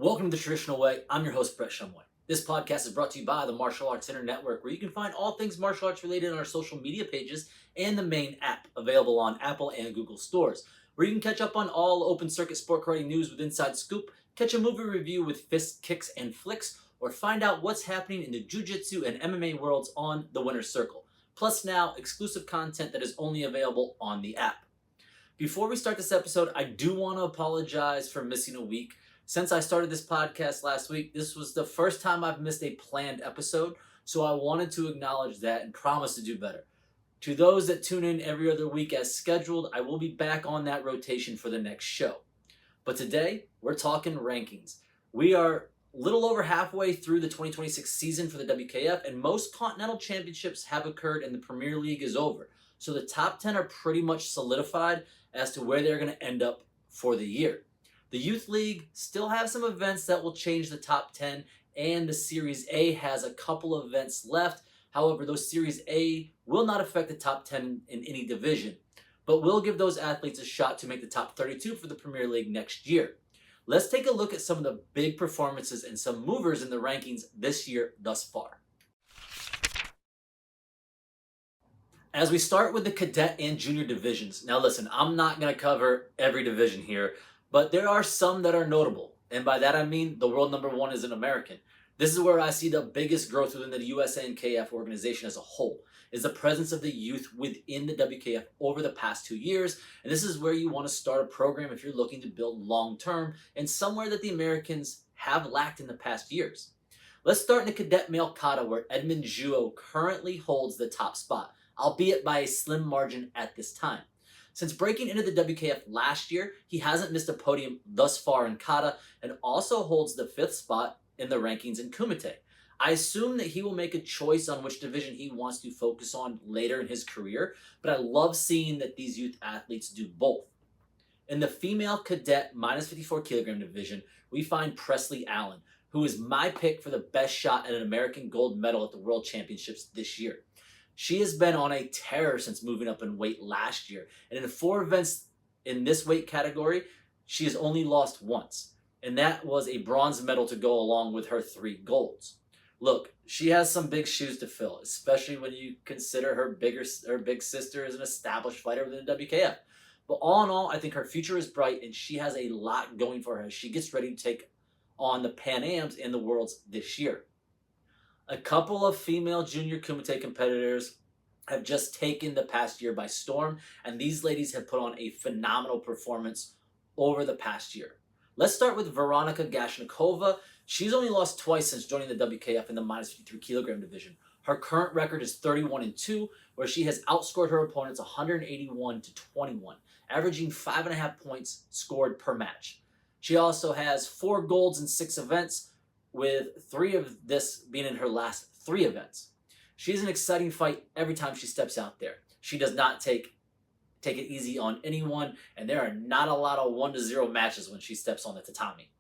Welcome to the Traditional Way. I'm your host, Brett Shumway. This podcast is brought to you by the Martial Arts Center Network, where you can find all things martial arts related on our social media pages and the main app, available on Apple and Google stores, where you can catch up on all open circuit sport karate news with Inside Scoop, catch a movie review with fists, kicks, and flicks, or find out what's happening in the jiu-jitsu and MMA worlds on the Winner's Circle. Plus now, exclusive content that is only available on the app. Before we start this episode, I do want to apologize for missing a week. Since I started this podcast last week, this was the first time I've missed a planned episode, so I wanted to acknowledge that and promise to do better. To those that tune in every other week as scheduled, I will be back on that rotation for the next show. But today, we're talking rankings. We are a little over halfway through the 2026 season for the WKF, and most continental championships have occurred and the Premier League is over. So the top 10 are pretty much solidified as to where they're going to end up for the year. The Youth League still have some events that will change the top 10, and the Series A has a couple of events left. However, those Series A will not affect the top 10 in any division, but will give those athletes a shot to make the top 32 for the Premier League next year. Let's take a look at some of the big performances and some movers in the rankings this year thus far. As we start with the cadet and junior divisions. Now listen, I'm not going to cover every division here, but there are some that are notable. And by that I mean the world number one is an American. This is where I see the biggest growth within the WKF organization as a whole, is the presence of the youth within the WKF over the past 2 years. And this is where you want to start a program if you're looking to build long-term and somewhere that the Americans have lacked in the past years. Let's start in the cadet male kata, where Edmund Juo currently holds the top spot, albeit by a slim margin at this time. Since breaking into the WKF last year, he hasn't missed a podium thus far in kata and also holds the 5th spot in the rankings in kumite. I assume that he will make a choice on which division he wants to focus on later in his career, but I love seeing that these youth athletes do both. In the female cadet minus 54 kilogram division, we find Presley Allen, who is my pick for the best shot at an American gold medal at the World Championships this year. She has been on a tear since moving up in weight last year, and in 4 events in this weight category, she has only lost once, and that was a bronze medal to go along with her 3 golds. Look, she has some big shoes to fill, especially when you consider her big sister is an established fighter within the WKF. But all in all, I think her future is bright, and she has a lot going for her as she gets ready to take on the Pan Ams and the Worlds this year. A couple of female junior kumite competitors have just taken the past year by storm, and these ladies have put on a phenomenal performance over the past year. Let's start with Veronika Gashnikova. She's only lost twice since joining the WKF in the minus 53 kilogram division. Her current record is 31-2, where she has outscored her opponents 181-21, averaging 5.5 points scored per match. She also has 4 golds in 6 events, with 3 of this being in her last 3 events. She's an exciting fight every time she steps out there. She does not take it easy on anyone, and there are not a lot of 1-0 matches when she steps on the tatami.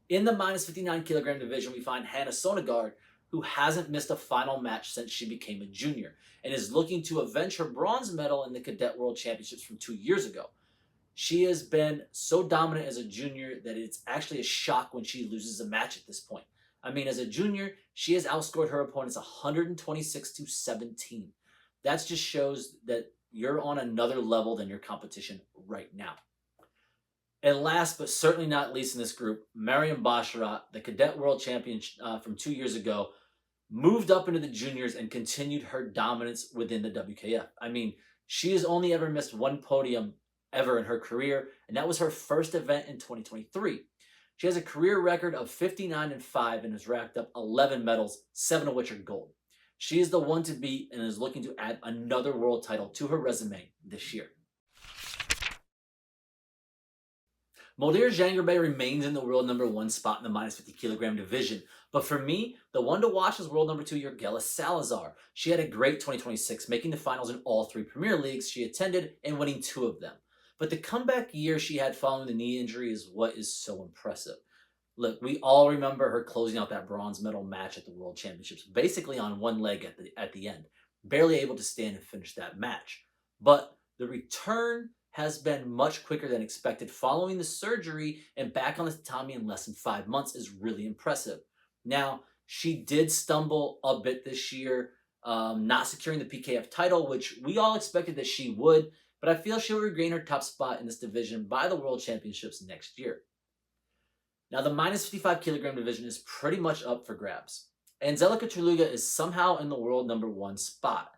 In the minus 59 kilogram division, we find Hannah Sonegard, who hasn't missed a final match since she became a junior, and is looking to avenge her bronze medal in the Cadet World Championships from 2 years ago. She has been so dominant as a junior that it's actually a shock when she loses a match at this point. I mean, as a junior, she has outscored her opponents 126-17. That just shows that you're on another level than your competition right now. And last but certainly not least in this group, Mariam Basharat, the Cadet World Champion from 2 years ago, moved up into the juniors and continued her dominance within the WKF. I mean, she has only ever missed 1 podium ever in her career, and that was her first event in 2023. She has a career record of 59-5 and has racked up 11 medals, 7 of which are gold. She is the one to beat and is looking to add another world title to her resume this year. Modir Jangerbey remains in the world number 1 spot in the minus 50 kilogram division. But for me, the one to watch is world number 2, Yorgela Salazar. She had a great 2026, making the finals in all 3 Premier Leagues she attended and winning 2 of them. But the comeback year she had following the knee injury is what is so impressive. Look, we all remember her closing out that bronze medal match at the World Championships, basically on one leg at the end, barely able to stand and finish that match. But the return has been much quicker than expected following the surgery, and back on the tatami in less than 5 months is really impressive. Now, she did stumble a bit this year, not securing the PKF title, which we all expected that she would, but I feel she'll regain her top spot in this division by the World Championships next year. Now, the minus 55 kilogram division is pretty much up for grabs. Angelica Triluga is somehow in the world number one spot,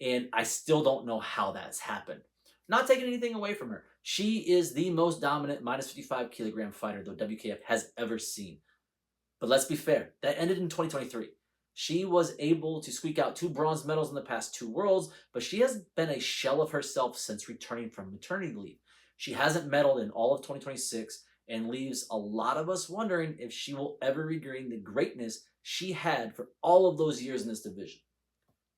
and I still don't know how that's happened. Not taking anything away from her. She is the most dominant minus 55 kilogram fighter the WKF has ever seen. But let's be fair, that ended in 2023. She was able to squeak out 2 bronze medals in the past 2 worlds, but she has been a shell of herself since returning from maternity leave. She hasn't medaled in all of 2026 and leaves a lot of us wondering if she will ever regain the greatness she had for all of those years in this division.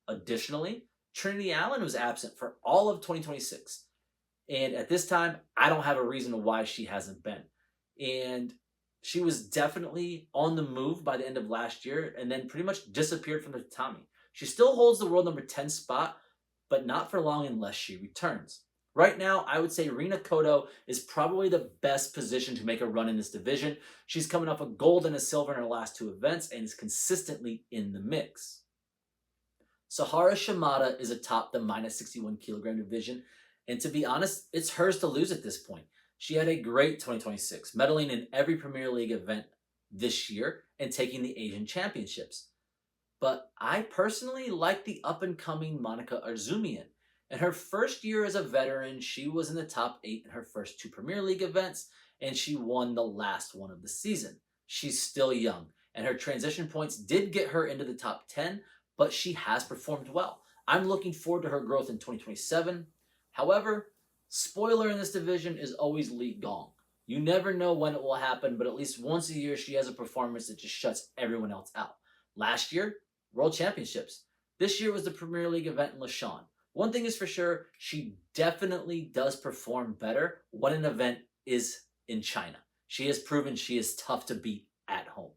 Additionally, Trinity Allen was absent for all of 2026. And at this time, I don't have a reason why she hasn't been. And she was definitely on the move by the end of last year and then pretty much disappeared from the tatami. She still holds the world number 10 spot, but not for long unless she returns. Right now, I would say Rina Koto is probably the best position to make a run in this division. She's coming off a gold and a silver in her last 2 events and is consistently in the mix. Sahara Shimada is atop the minus 61 kilogram division, and to be honest, it's hers to lose at this point. She had a great 2026, medaling in every Premier League event this year and taking the Asian Championships. But I personally like the up-and-coming Monica Arzumian. In her first year as a veteran, she was in the top 8 in her first 2 Premier League events, and she won the last one of the season. She's still young, and her transition points did get her into the top 10, but she has performed well. I'm looking forward to her growth in 2027. However, spoiler in this division is always Li Gong. You never know when it will happen, but at least once a year she has a performance that just shuts everyone else out. Last year, World Championships. This year was the Premier League event in Leshan. One thing is for sure, she definitely does perform better when an event is in China. She has proven she is tough to beat at home.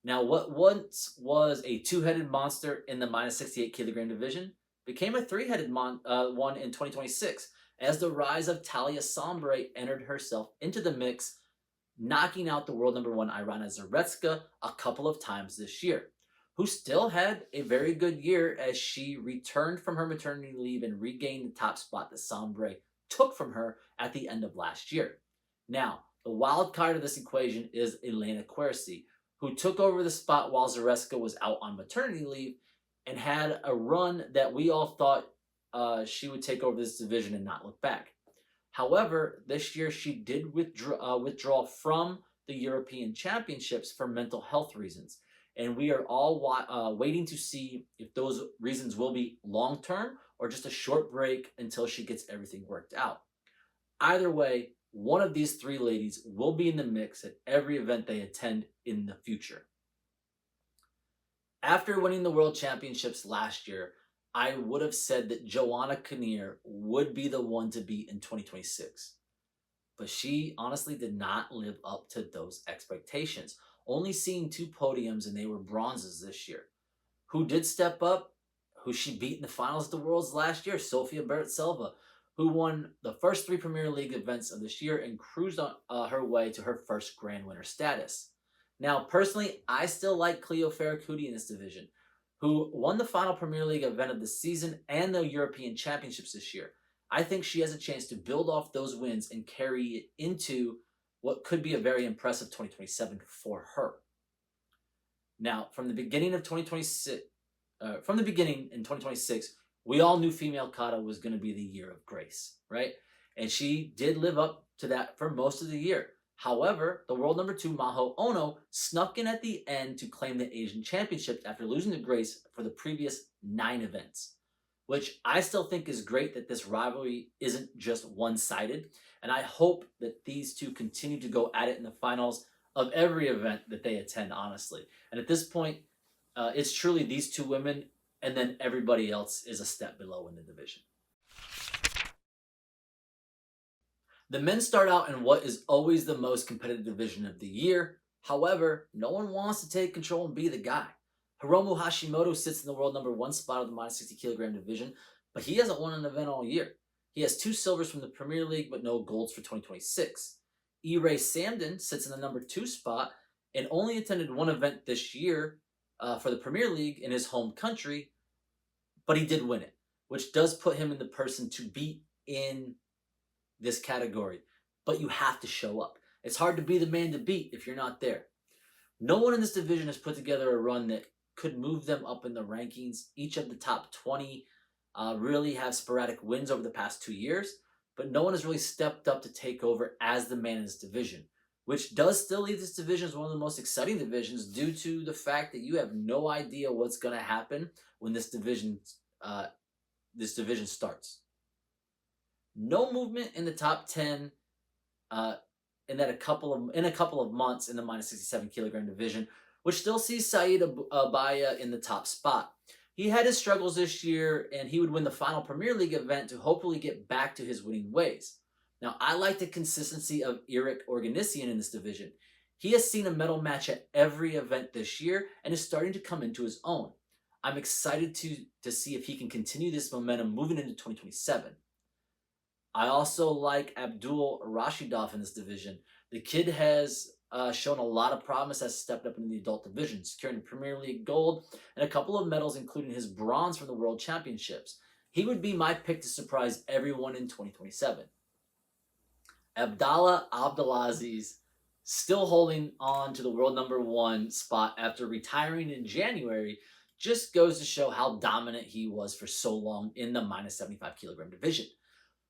Now, what once was a 2-headed monster in the minus 68 kilogram division became a 3-headed one in 2026 as the rise of Talia Sombre entered herself into the mix, knocking out the world number 1 Irina Zaretska a couple of times this year, who still had a very good year as she returned from her maternity leave and regained the top spot that Sombre took from her at the end of last year. Now, the wild card of this equation is Elena Quercy, who took over the spot while Zaretska was out on maternity leave and had a run that we all thought she would take over this division and not look back. However, this year she did withdraw from the European Championships for mental health reasons. And we are all waiting to see if those reasons will be long-term or just a short break until she gets everything worked out. Either way, one of these 3 ladies will be in the mix at every event they attend in the future. After winning the World Championships last year, I would have said that Joanna Kinnear would be the one to beat in 2026. But she honestly did not live up to those expectations, only seeing 2 podiums and they were bronzes this year. Who did step up? Who she beat in the finals of the Worlds last year? Sofia Bertselva, who won the first 3 Premier League events of this year and cruised on her way to her first Grand Winner status. Now, personally, I still like Cleo Ferracuti in this division, who won the final Premier League event of the season and the European Championships this year. I think she has a chance to build off those wins and carry it into what could be a very impressive 2027 for her. Now, from the beginning in 2026, we all knew female kata was going to be the year of grace, right? And she did live up to that for most of the year. However, the world number 2, Maho Ono, snuck in at the end to claim the Asian Championships after losing to Grace for the previous 9 events, which I still think is great that this rivalry isn't just one-sided, and I hope that these 2 continue to go at it in the finals of every event that they attend, honestly. And at this point, it's truly these 2 women, and then everybody else is a step below in the division. The men start out in what is always the most competitive division of the year. However, no one wants to take control and be the guy. Hiromu Hashimoto sits in the world number 1 spot of the minus 60 kilogram division, but he hasn't won an event all year. He has 2 silvers from the Premier League, but no golds for 2026. E-Ray Samden sits in the number 2 spot and only attended one event this year for the Premier League in his home country, but he did win it, which does put him in the person to beat in this category. But you have to show up. It's hard to be the man to beat if you're not there. No one in this division has put together a run that could move them up in the rankings. Each of the top 20 really have sporadic wins over the past 2 years, but no one has really stepped up to take over as the man in this division, which does still leave this division as one of the most exciting divisions due to the fact that you have no idea what's going to happen when this division starts. No movement in the top 10 in a couple of months in the minus 67 kilogram division, which still sees Saeed Abaya in the top spot. He had his struggles this year, and he would win the final Premier League event to hopefully get back to his winning ways. Now, I like the consistency of Eric Organisian in this division. He has seen a medal match at every event this year and is starting to come into his own. I'm excited to see if he can continue this momentum moving into 2027. I also like Abdul Rashidov in this division. The kid has shown a lot of promise, has stepped up into the adult division, securing the Premier League gold and a couple of medals, including his bronze from the World Championships. He would be my pick to surprise everyone in 2027. Abdallah Abdelaziz, still holding on to the world number 1 spot after retiring in January, just goes to show how dominant he was for so long in the minus 75 kilogram division.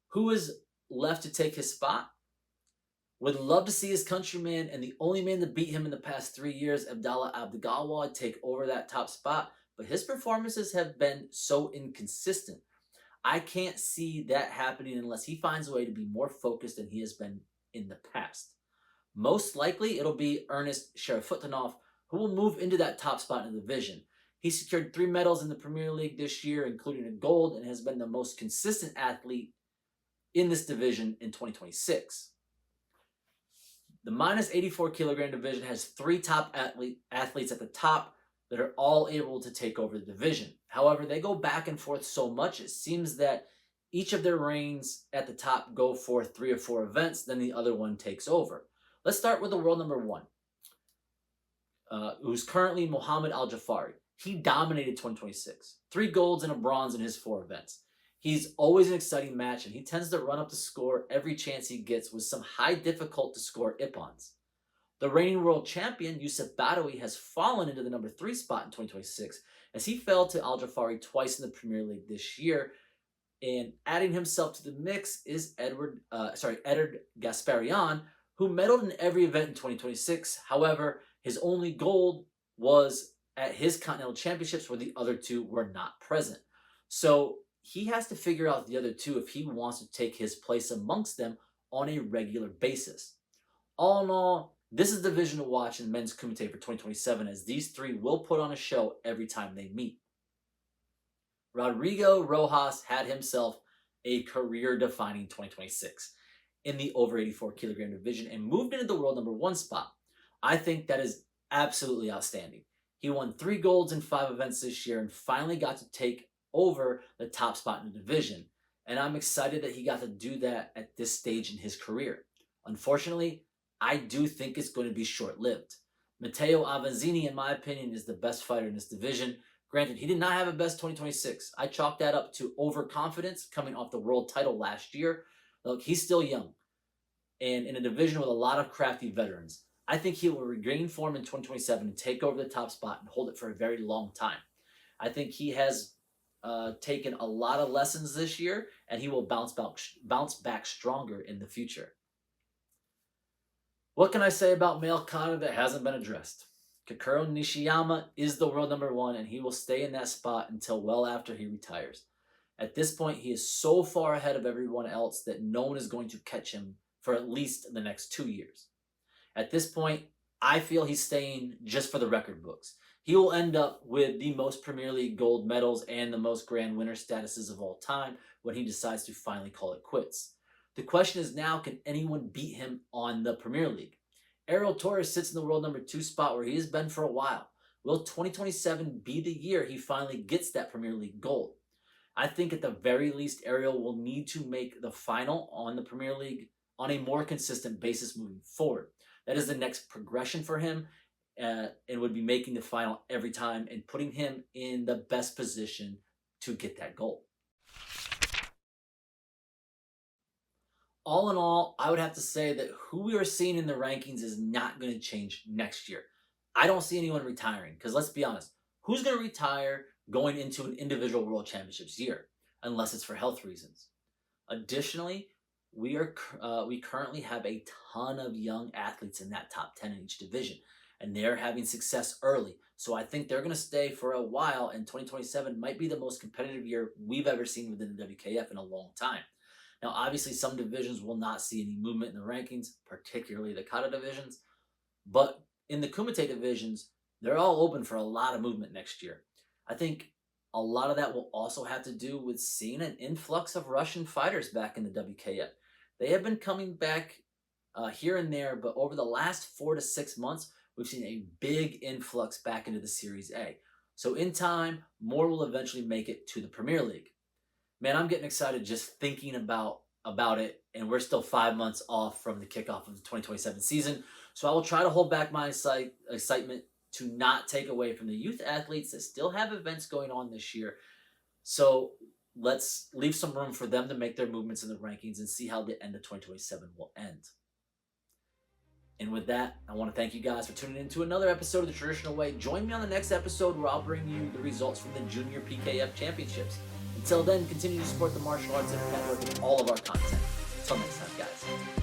Who is left to take his spot? Would love to see his countryman and the only man to beat him in the past 3 years, Abdallah Abdegawad, take over that top spot, but his performances have been so inconsistent. I can't see that happening unless he finds a way to be more focused than he has been in the past. Most likely, it'll be Ernest Sharafutinov who will move into that top spot in the division. He secured 3 medals in the Premier League this year, including a gold, and has been the most consistent athlete in this division in 2026. The minus 84 kilogram division has 3 top athletes at the top that are all able to take over the division. However, they go back and forth so much, it seems that each of their reigns at the top go for 3 or 4 events, then the other one takes over. Let's start with the world number 1, who's currently Mohammed Al-Jafari. He dominated 2026. 3 golds and a bronze in his 4 events. He's always an exciting match, and he tends to run up the score every chance he gets with some high difficult to score ippons. The reigning world champion, Yusuf Badawi, has fallen into the number 3 spot in 2026 as he fell to Al-Jafari twice in the Premier League this year. And adding himself to the mix is Edward Gasparian, who medaled in every event in 2026. However, his only gold was at his Continental Championships, where the other 2 were not present. So he has to figure out the other 2 if he wants to take his place amongst them on a regular basis. All in all, this is the division to watch in men's kumite for 2027, as these 3 will put on a show every time they meet. Rodrigo Rojas had himself a career-defining 2026 in the over 84 kilogram division and moved into the world number 1 spot. I think that is absolutely outstanding. He won 3 golds in 5 events this year and finally got to take over the top spot in the division. And I'm excited that he got to do that at this stage in his career. Unfortunately, I do think it's going to be short-lived. Matteo Avanzini, in my opinion, is the best fighter in this division. Granted, he did not have a best 2026. I chalk that up to overconfidence coming off the world title last year. Look, he's still young and in a division with a lot of crafty veterans. I think he will regain form in 2027 and take over the top spot and hold it for a very long time. I think he has taken a lot of lessons this year, and he will bounce back stronger in the future. What can I say about male kata that hasn't been addressed? Kakuro Nishiyama is the world number 1, and he will stay in that spot until well after he retires. At this point, he is so far ahead of everyone else that no one is going to catch him for at least the next 2 years. At this point, I feel he's staying just for the record books. He will end up with the most Premier League gold medals and the most grand winner statuses of all time when he decides to finally call it quits. The question is now, can anyone beat him on the Premier League? Ariel Torres sits in the world number 2 spot where he has been for a while. Will 2027 be the year he finally gets that Premier League gold? I think at the very least, Ariel will need to make the final on the Premier League on a more consistent basis moving forward. That is the next progression for him, and would be making the final every time and putting him in the best position to get that goal. All in all, I would have to say that who we are seeing in the rankings is not going to change next year. I don't see anyone retiring because let's be honest, who's going to retire going into an individual world championships year unless it's for health reasons? Additionally, we currently have a ton of young athletes in that top 10 in each division, and they're having success early. So I think they're going to stay for a while, and 2027 might be the most competitive year we've ever seen within the WKF in a long time. Now, obviously, some divisions will not see any movement in the rankings, particularly the Kata divisions, but in the Kumite divisions, they're all open for a lot of movement next year. I think a lot of that will also have to do with seeing an influx of Russian fighters back in the WKF. They have been coming back here and there, but over the last 4 to 6 months, we've seen a big influx back into the Series A. So in time, more will eventually make it to the Premier League. Man, I'm getting excited just thinking about it, and we're still 5 months off from the kickoff of the 2027 season. So I will try to hold back my excitement to not take away from the youth athletes that still have events going on this year. So let's leave some room for them to make their movements in the rankings and see how the end of 2027 will end. And with that, I want to thank you guys for tuning in to another episode of The Traditional Way. Join me on the next episode where I'll bring you the results from the Junior PKF Championships. Until then, continue to support the Martial Arts Network and all of our content. Until next time, guys.